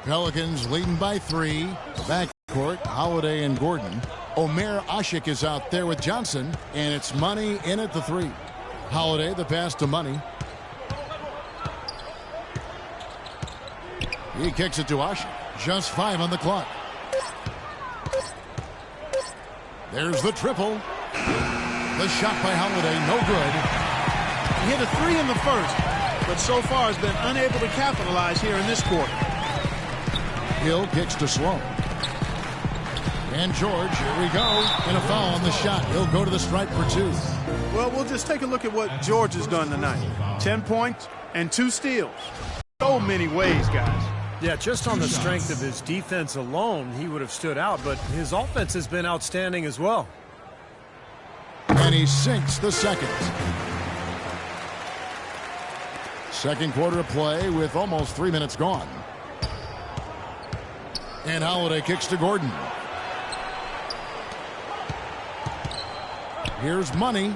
Pelicans leading by 3. Backcourt, Holiday and Gordon. Omer Ashik is out there with Johnson, and it's Money in at the 3. Holiday, the pass to Money. He kicks it to Ashik. Just 5 on the clock. There's the triple. The shot by Holiday, no good. He hit a 3 in the first, but so far has been unable to capitalize here in this quarter. Hill kicks to Sloan. And George, here we go. And a foul on the shot. He'll go to the stripe for 2. Well, we'll just take a look at what George has done tonight. 10 points and 2 steals. So many ways, guys. Yeah, just on the strength of his defense alone, he would have stood out, but his offense has been outstanding as well. And he sinks the second. Second quarter of play with almost 3 minutes gone. And Holiday kicks to Gordon. Here's Money.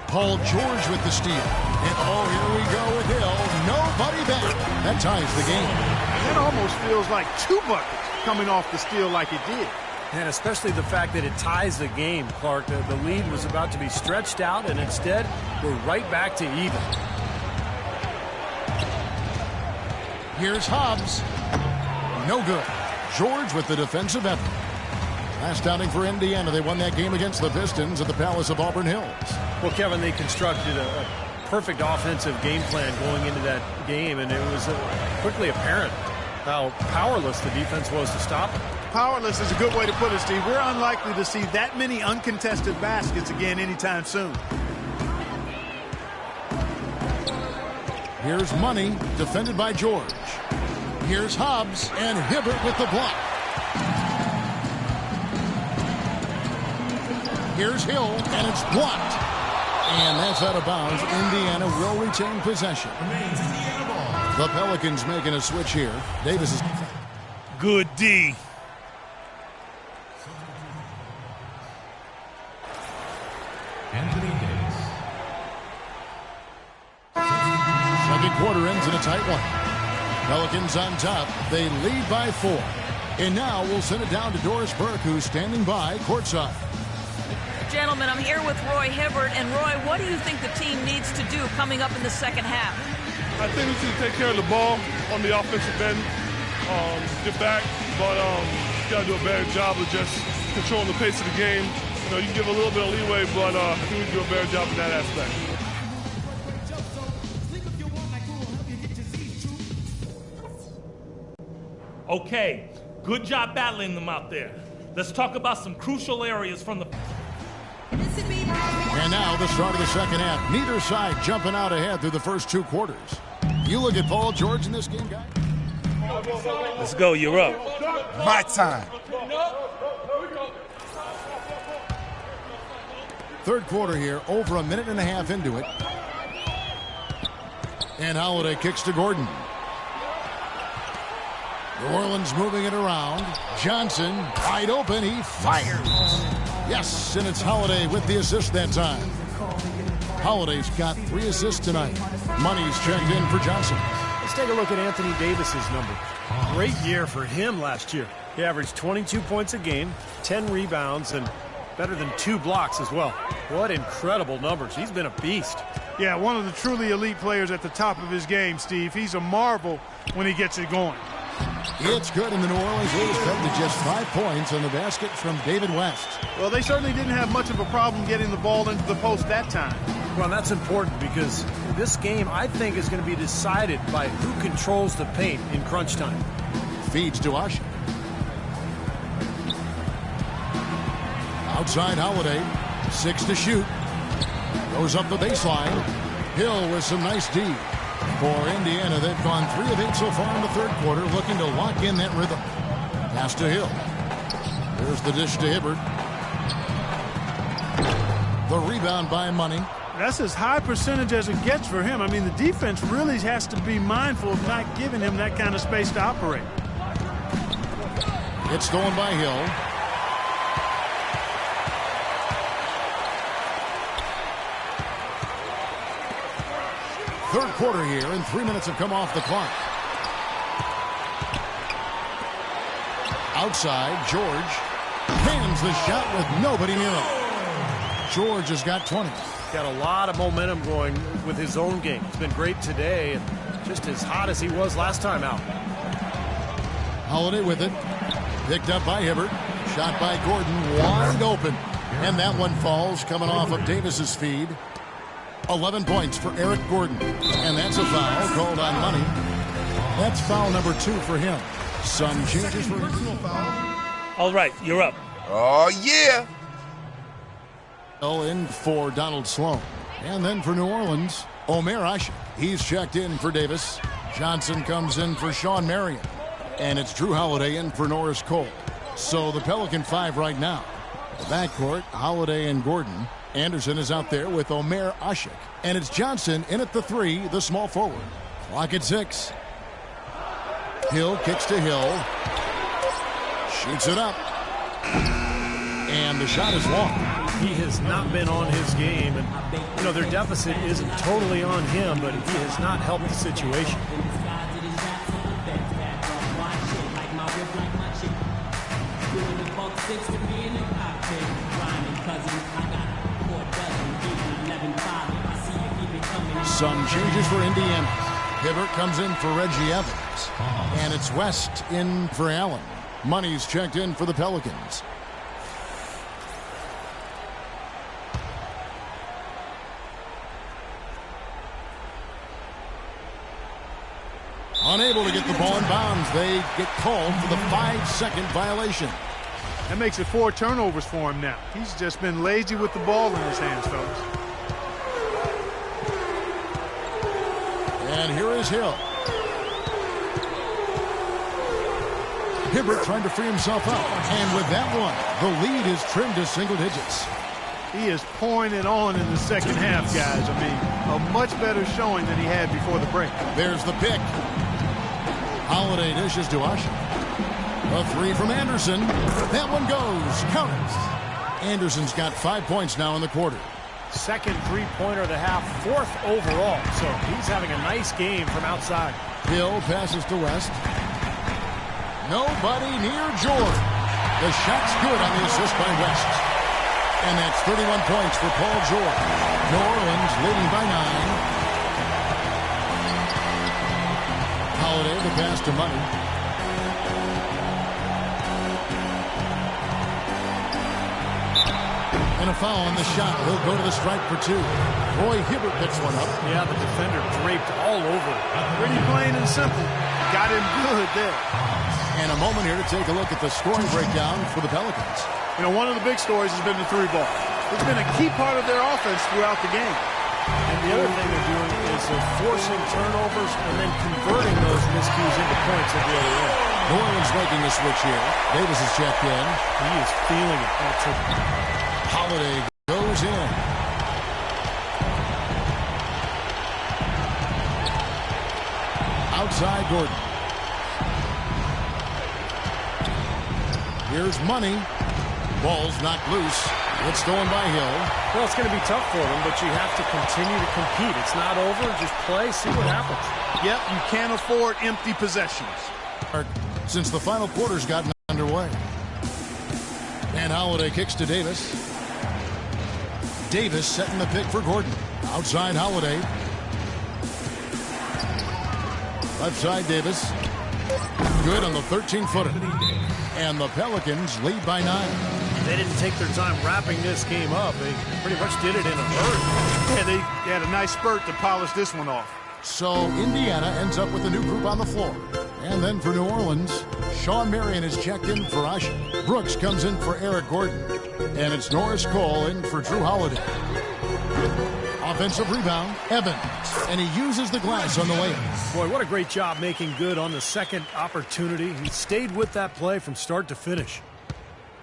Paul George with the steal. And oh, here we go with Hill. Nobody back. That ties the game. That almost feels like 2 buckets coming off the steal like it did. And especially the fact that it ties the game, Clark. The lead was about to be stretched out, and instead, we're right back to even. Here's Hobbs. No good. George with the defensive effort. Last outing for Indiana. They won that game against the Pistons at the Palace of Auburn Hills. Well, Kevin, they constructed a perfect offensive game plan going into that game, and it was quickly apparent how powerless the defense was to stop it. Powerless is a good way to put it, Steve. We're unlikely to see that many uncontested baskets again anytime soon. Here's Money, defended by George. Here's Hobbs, and Hibbert with the block. Here's Hill, and it's blocked. And that's out of bounds. Indiana will retain possession. The Pelicans making a switch here. Davis is... Good D. Anthony Davis. Second quarter ends in a tight one. Pelicans on top. They lead by 4. And now we'll send it down to Doris Burke, who's standing by courtside. Gentlemen, I'm here with Roy Hibbert. And Roy, what do you think the team needs to do coming up in the second half? I think we need to take care of the ball on the offensive end, get back, but got to do a better job of just controlling the pace of the game. You know, you can give a little bit of leeway, but I think we can do a better job in that aspect. Okay, good job battling them out there. Let's talk about some crucial areas from the... And now the start of the second half. Neither side jumping out ahead through the first 2 quarters. You look at Paul George in this game, guy. Let's go, you're up. My time. Third quarter here, over a minute and a half into it. And Holiday kicks to Gordon. New Orleans moving it around. Johnson, wide open, he fires. Yes, and it's Holiday with the assist that time. Holiday's got 3 assists tonight. Money's checked in for Johnson. Let's take a look at Anthony Davis's numbers. Great year for him last year. He averaged 22 points a game, 10 rebounds, and better than 2 blocks as well. What incredible numbers. He's been a beast. Yeah, one of the truly elite players at the top of his game, Steve. He's a marvel when he gets it going. It's good, and the New Orleans lead is cut to just 5 points on the basket from David West. Well, they certainly didn't have much of a problem getting the ball into the post that time. Well, that's important because this game, I think, is going to be decided by who controls the paint in crunch time. Feeds to Usher. Outside Holiday. 6 to shoot. Goes up the baseline. Hill with some nice D. For Indiana, they've gone 3 of 8 so far in the third quarter, looking to lock in that rhythm. Pass to Hill. There's the dish to Hibbert. The rebound by Money. That's as high percentage as it gets for him. I mean, the defense really has to be mindful of not giving him that kind of space to operate. It's stolen by Hill. Third quarter here, and 3 minutes have come off the clock. Outside, George cans the shot with nobody near him. George has got 20. Got a lot of momentum going with his own game. It's been great today and just as hot as he was last time out. Holiday with it. Picked up by Hibbert. Shot by Gordon. Wide open. And that one falls coming off of Davis's feed. 11 points for Eric Gordon. And that's a foul called on Money. That's foul number 2 for him. Sun changes for personal foul. All right, you're up. Oh, yeah. In for Donald Sloan. And then for New Orleans, Omer Ashik. He's checked in for Davis. Johnson comes in for Sean Marion. And it's Drew Holiday in for Norris Cole. So the Pelican 5 right now. The backcourt, Holiday and Gordon. Anderson is out there with Omer Ashik. And it's Johnson in at the 3, the small forward. Clock at 6. Hill kicks to Hill. Shoots it up. And the shot is long. He has not been on his game, and their deficit isn't totally on him, but he has not helped the situation. Some changes for Indiana. Hibbert comes in for Reggie Evans, and it's West in for Allen. Money's checked in for the Pelicans. Unable to get the ball in bounds. They get called for the 5-second violation. That makes it 4 turnovers for him now. He's just been lazy with the ball in his hands, fellas. And here is Hill. Hibbert trying to free himself up. And with that one, the lead is trimmed to single digits. He is pouring it on in the second half, guys. I mean, a much better showing than he had before the break. There's the pick. Holiday dishes to Ashik. A 3 from Anderson. That one goes. Count it. Anderson's got 5 points now in the quarter. Second three-pointer of the half, 4th overall. So he's having a nice game from outside. Hill passes to West. Nobody near George. The shot's good on the assist by West. And that's 31 points for Paul George. New Orleans leading by 9. Holiday, the pass to Money. And a foul on the shot. He'll go to the stripe for 2. Roy Hibbert picks one up. Yeah, the defender draped all over. Pretty plain and simple. Got him good there. And a moment here to take a look at the scoring breakdown for the Pelicans. One of the big stories has been the 3 ball. It's been a key part of their offense throughout the game. And the other thing they're doing is they're forcing turnovers and then converting those miscues into points at the other end. New Orleans making the switch here. Davis is checked in. He is feeling it. Holiday goes in. Outside Gordon. Here's Money. Ball's knocked loose. It's stolen by Hill. Well, it's going to be tough for them, but you have to continue to compete. It's not over. Just play, see what happens. Yep, you can't afford empty possessions. Since the final quarter's gotten underway. And Holiday kicks to Davis. Davis setting the pick for Gordon. Outside Holiday. Left side Davis. Good on the 13-footer. And the Pelicans lead by 9. They didn't take their time wrapping this game up. They pretty much did it in a hurry. Yeah, they had a nice spurt to polish this one off. So Indiana ends up with a new group on the floor. And then for New Orleans, Sean Marion is checked in for Ashik. Brooks comes in for Eric Gordon. And it's Norris Cole in for Drew Holiday. Offensive rebound, Evans. And he uses the glass on the layup. Boy, what a great job making good on the second opportunity. He stayed with that play from start to finish.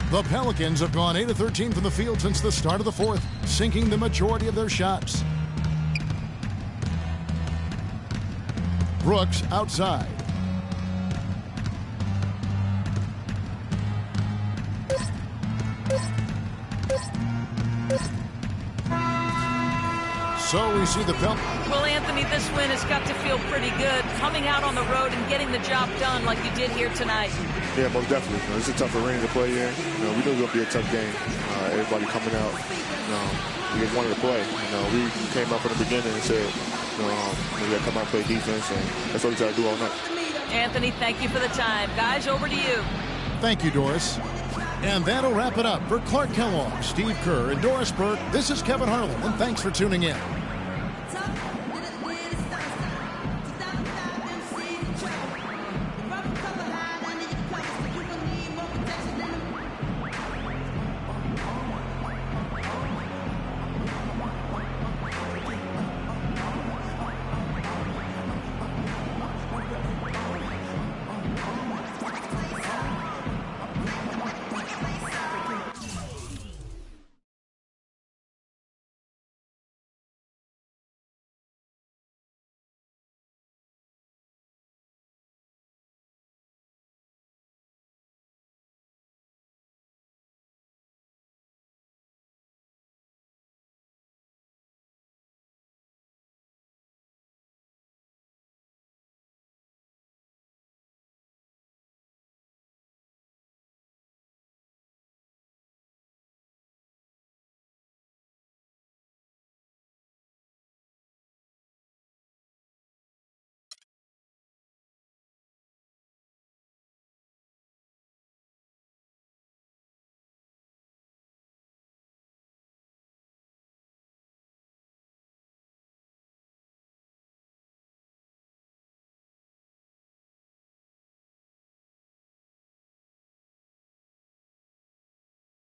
The Pelicans have gone 8 of 13 from the field since the start of the 4th, sinking the majority of their shots. Brooks outside. So we see the penalty. Well, Anthony, this win has got to feel pretty good, coming out on the road and getting the job done like you did here tonight. Yeah, most definitely. It's a tough arena to play in. We knew it was going to be a tough game. Everybody coming out, we just wanted to play. We came out from the beginning and said, we got to come out and play defense, and that's what we try to do all night. Anthony, thank you for the time. Guys, over to you. Thank you, Doris. And that'll wrap it up for Clark Kellogg, Steve Kerr, and Doris Burke. This is Kevin Harlan, and thanks for tuning in.